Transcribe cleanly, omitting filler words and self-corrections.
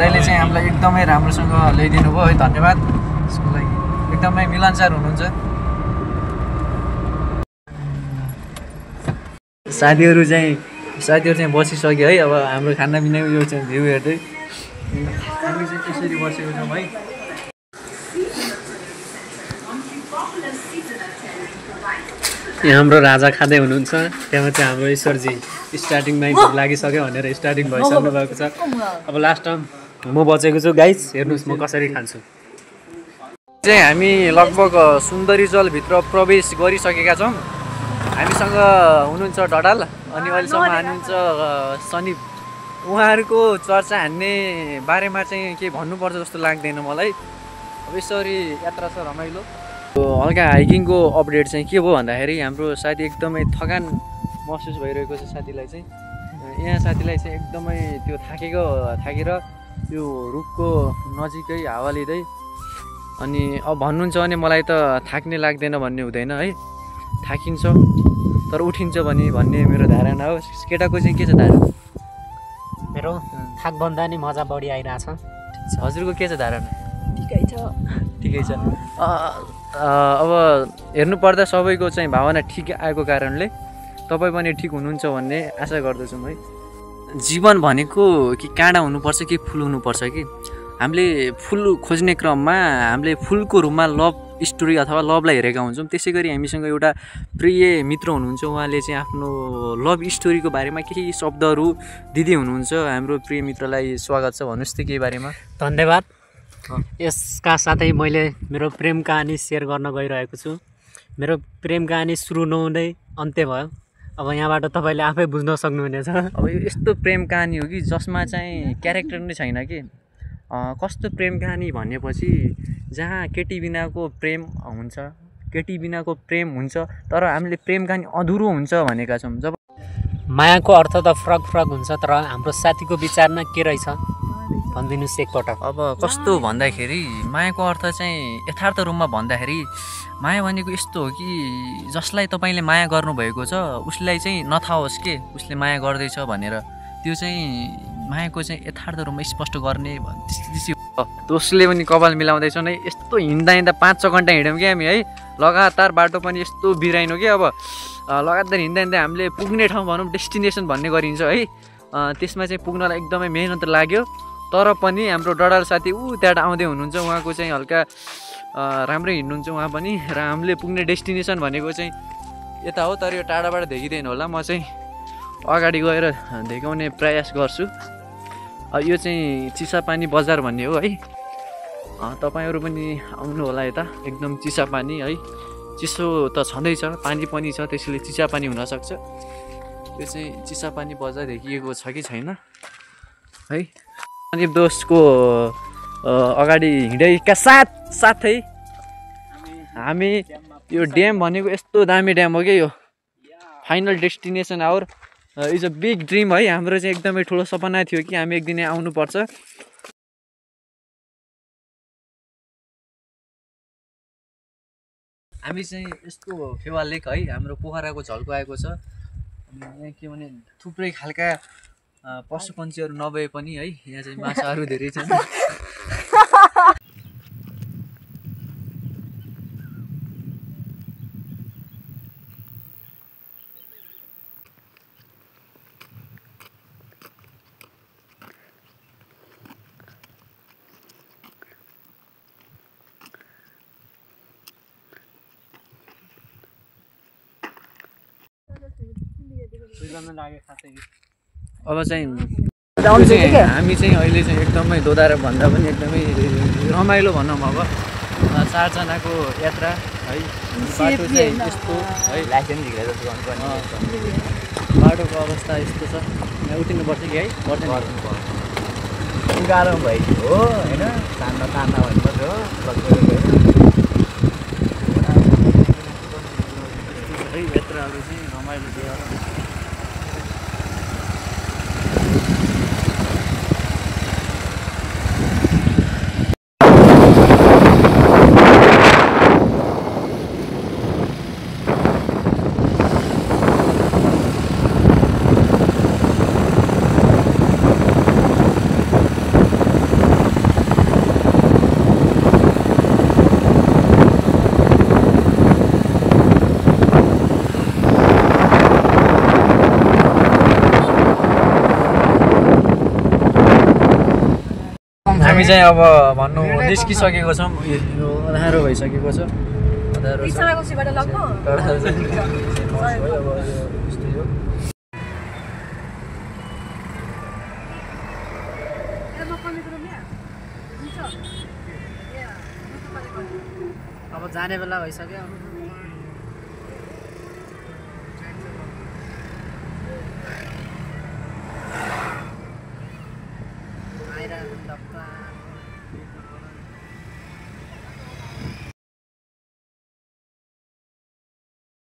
दाइले चाहिँ हामीलाई एकदमै राम्रोसँग ल्याइदिनु भयो है, धन्यवाद यसको लागि। एकदमै मिलनसार हुनुहुन्छ। साथीहरू चाहिँ बसिसक्यो है। अब हाम्रो खानापिनाको यो चाहिँ भ्यू हेर्दै हामी चाहिँ त्यसरी बसेको छौँ है। यहाँ हाम्रो राजा खाँदै हुनुहुन्छ, त्यहाँ चाहिँ हाम्रो ईश्वरजी स्टार्टिङमै भोक लागिसक्यो भनेर स्टार्टिङ भइसक्नु भएको छ। अब लास्ट टाइम म बचेको छु गाइस, हेर्नुहोस् म कसरी खान्छु। चाहिँ हामी लगभग सुन्दरी जलभित्र प्रवेश गरिसकेका छौँ। हामीसँग हुनुहुन्छ ढडाल अनि अहिलेसम्म हान्नुहुन्छ सनिप। उहाँहरूको चर्चा हान्ने बारेमा चाहिँ के भन्नुपर्छ जस्तो लाग्दैन मलाई। अब यसरी यात्रा छ रमाइलो। हल्का हाइकिङको अपडेट चाहिँ के भयो भन्दाखेरि हाम्रो साथी एकदमै थकान महसुस भइरहेको छ साथीलाई चाहिँ। यहाँ साथीलाई चाहिँ एकदमै त्यो थाकेर त्यो रुखको नजिकै हावा लिँदै अनि अब भन्नुहुन्छ भने मलाई त थाक्ने लाग्दैन भन्ने हुँदैन है, थाकिन्छ तर उठिन्छ भन्ने मेरो धारणा हो। केटाको चाहिँ के छ धारणा? मेरो थाकभन्दा नि मजा बढी आइरहेछ। हजुरको के छ धारणा? ठिकै छ। अब हेर्नुपर्दा सबैको चाहिँ भावना ठिक आएको कारणले तपाईँ पनि ठिक हुनुहुन्छ भन्ने आशा गर्दछौँ है। जीवन भनेको कि काँडा हुनुपर्छ कि फुल हुनुपर्छ कि हामीले फुल खोज्ने क्रममा हामीले फुलको रूपमा लभ स्टोरी अथवा लभलाई हेरेका हुन्छौँ। त्यसै गरी हामीसँग एउटा प्रिय मित्र हुनुहुन्छ, उहाँले चाहिँ आफ्नो लभ स्टोरीको बारेमा केही शब्दहरू दिँदै हुनुहुन्छ। हाम्रो प्रिय मित्रलाई स्वागत छ, भन्नुहोस् त केही बारेमा। धन्यवाद। यसका साथै मैले मेरो प्रेम कहानी सेयर गर्न गइरहेको छु। मेरो प्रेम कहानी सुरु नहुँदै अन्त्य भयो। अब यहाँबाट तपाईँले आफै बुझ्न सक्नुहुनेछ। अब यो यस्तो प्रेम कहानी हो कि जसमा चाहिँ क्यारेक्टर नै छैन कि। कस्तो प्रेम कहानी भनेपछि जहाँ केटी बिनाको प्रेम हुन्छ, केटी बिनाको प्रेम हुन्छ तर हामीले प्रेम कहानी अधुरो हुन्छ भनेका छौँ। जब मायाको अर्थ त फरक हुन्छ, तर हाम्रो साथीको विचारमा के रहेछ भनिदिनुहोस् एकपटक। अब कस्तो भन्दाखेरि मायाको अर्थ चाहिँ यथार्थ रूपमा भन्दाखेरि माया भनेको यस्तो हो कि जसलाई तपाईँले माया गर्नुभएको छ उसलाई चाहिँ नथाहोस् के उसले माया गर्दैछ भनेर। त्यो चाहिँ मायाको चाहिँ यथार्थ रूपमा स्पष्ट गर्ने दोस्रोले पनि कपाल मिलाउँदैछौँ है। यस्तो हिँड्दा 5-6 घन्टा हिँड्यौँ कि हामी है, लगातार बाटो पनि यस्तो बिराइनु कि अब लगातार हिँड्दा हामीले पुग्ने ठाउँ भनौँ डेस्टिनेसन भन्ने गरिन्छ है। त्यसमा चाहिँ पुग्नलाई एकदमै मेहनत लाग्यो, तर पनि हाम्रो डडाल साथी त्यहाँबाट आउँदै हुनुहुन्छ। उहाँको चाहिँ हल्का राम्रै हिँड्नुहुन्छ उहाँ पनि, र हामीले पुग्ने डेस्टिनेसन भनेको चाहिँ यता हो, तर यो टाढाबाट देखिँदैन होला। म चाहिँ अगाडि गएर देखाउने प्रयास गर्छु। यो चाहिँ चिसापानी बजार भन्ने हो है। तपाईँहरू पनि आउनु होला यता, एकदम चिसापानी है। चिसो त छँदैछ, पानी पनि छ, त्यसैले चिसापानी हुनसक्छ। यो चाहिँ चिसापानी बजार देखिएको छ कि छैन है। अनि दोस्तको अगाडि हिँडेका साथै हामी यो ड्याम भनेको यस्तो दामी ड्याम हो कि यो final destination our is a big dream है। हाम्रो चाहिँ एकदमै ठुलो सपना थियो कि हामी एक दिन आउनुपर्छ। हामी चाहिँ यस्तो फेवा लेक है, हाम्रो पोखराको झल्को आएको छ। यहाँ के भने थुप्रै खालका पशु पन्छीहरू नभए पनि है, यहाँ चाहिँ माछाहरू धेरै छन्। अब चाहिँ हामी चाहिँ अहिले चाहिँ एकदमै दोधारो भन्दा पनि एकदमै रमाइलो भनौँ। अब 4 जनाको यात्रा है। बाटो चाहिँ यस्तो है, बाटोको अवस्था यस्तो छ। यहाँ उठिनुपर्छ कि है, गाह्रो भयो हो होइन, तान्दा भन्नुपर्छ हो। यात्राहरू चाहिँ रमाइलो छ। चाहिँ अब भन्नु निस्किसकेको छौँ यो अँध्यारो भइसकेको छ अँध्यारो छ बिचमा कुसीबाट लग्नु तर चाहिँ अब यो यस्तै हो अब जाने बेला भइसक्यो